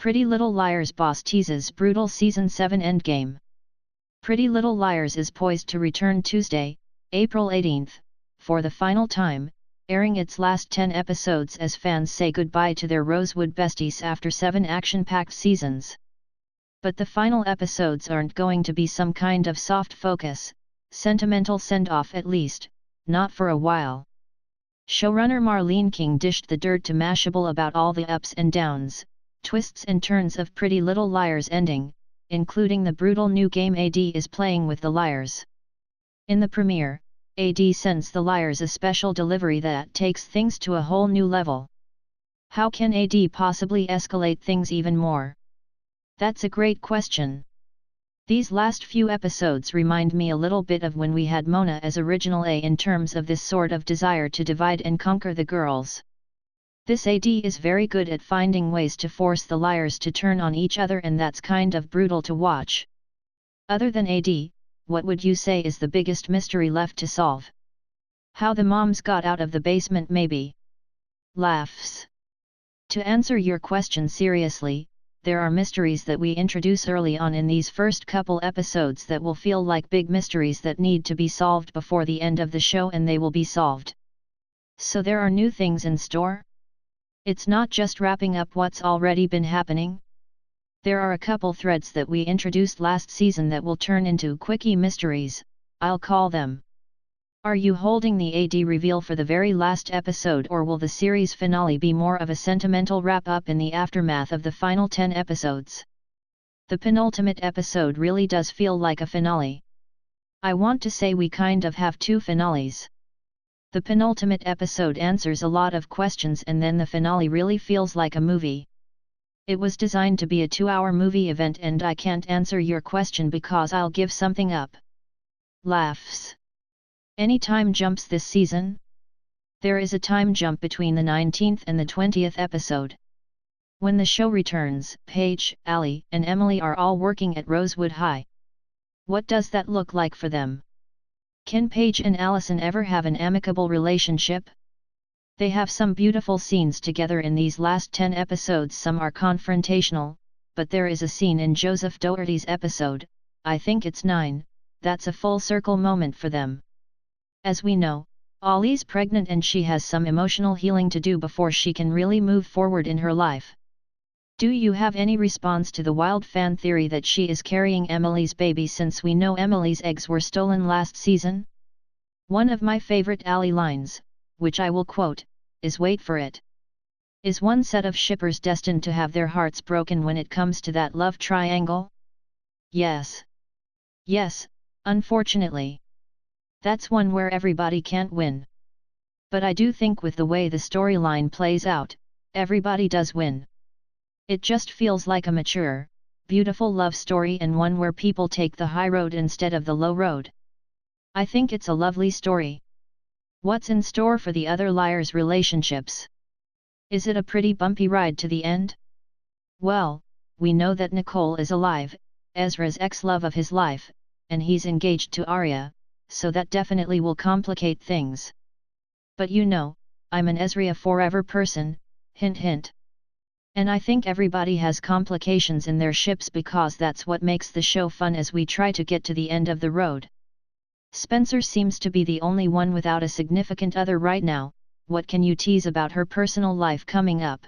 Pretty Little Liars boss teases brutal Season 7 endgame. Pretty Little Liars is poised to return Tuesday, April 18, for the final time, airing its last 10 episodes as fans say goodbye to their Rosewood besties after 7 action-packed seasons. But the final episodes aren't going to be some kind of soft focus, sentimental send-off at least, not for a while. Showrunner Marlene King dished the dirt to Mashable about all the ups and downs, twists and turns of Pretty Little Liars ending, including the brutal new game AD is playing with the liars. In the premiere, AD sends the liars a special delivery that takes things to a whole new level. How can AD possibly escalate things even more? That's a great question. These last few episodes remind me a little bit of when we had Mona as original A in terms of this sort of desire to divide and conquer the girls. This AD is very good at finding ways to force the liars to turn on each other, and that's kind of brutal to watch. Other than AD, what would you say is the biggest mystery left to solve? How the moms got out of the basement maybe? Laughs. To answer your question seriously, there are mysteries that we introduce early on in these first couple episodes that will feel like big mysteries that need to be solved before the end of the show, and they will be solved. So there are new things in store? It's not just wrapping up what's already been happening. There are a couple threads that we introduced last season that will turn into quickie mysteries, I'll call them. Are you holding the AD reveal for the very last episode, or will the series finale be more of a sentimental wrap-up in the aftermath of the final 10 episodes? The penultimate episode really does feel like a finale. I want to say we kind of have two finales. The penultimate episode answers a lot of questions, and then the finale really feels like a movie. It was designed to be a 2-hour movie event, and I can't answer your question because I'll give something up. Laughs. Any time jumps this season? There is a time jump between the 19th and the 20th episode. When the show returns, Paige, Allie, and Emily are all working at Rosewood High. What does that look like for them? Can Paige and Alison ever have an amicable relationship? They have some beautiful scenes together in these last 10 episodes. Some are confrontational, but there is a scene in Joseph Doherty's episode, I think it's 9, that's a full circle moment for them. As we know, Ollie's pregnant and she has some emotional healing to do before she can really move forward in her life. Do you have any response to the wild fan theory that she is carrying Emily's baby, since we know Emily's eggs were stolen last season? One of my favorite Allie lines, which I will quote, is "Wait for it." Is one set of shippers destined to have their hearts broken when it comes to that love triangle? Yes. Yes, unfortunately. That's one where everybody can't win. But I do think with the way the storyline plays out, everybody does win. It just feels like a mature, beautiful love story, and one where people take the high road instead of the low road. I think it's a lovely story. What's in store for the other liars' relationships? Is it a pretty bumpy ride to the end? Well, we know that Nicole is alive, Ezra's ex-love of his life, and he's engaged to Arya, so that definitely will complicate things. But you know, I'm an Ezra forever person, hint hint. And I think everybody has complications in their ships because that's what makes the show fun as we try to get to the end of the road. Spencer seems to be the only one without a significant other right now. What can you tease about her personal life coming up?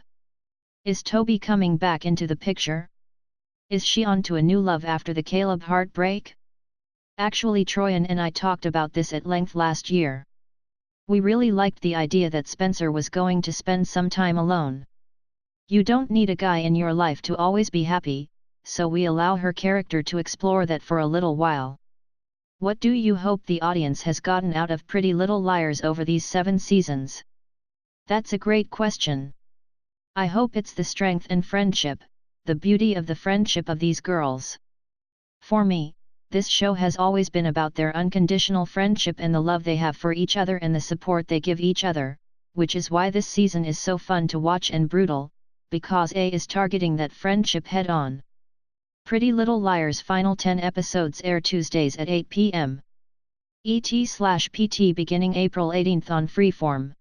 Is Toby coming back into the picture? Is she on to a new love after the Caleb heartbreak? Actually, Troyan and I talked about this at length last year. We really liked the idea that Spencer was going to spend some time alone. You don't need a guy in your life to always be happy, so we allow her character to explore that for a little while. What do you hope the audience has gotten out of Pretty Little Liars over these 7 seasons? That's a great question. I hope it's the strength and friendship, the beauty of the friendship of these girls. For me, this show has always been about their unconditional friendship and the love they have for each other and the support they give each other, which is why this season is so fun to watch and brutal, because A is targeting that friendship head-on. Pretty Little Liars' final 10 episodes air Tuesdays at 8 p.m. ET/PT beginning April 18 on Freeform.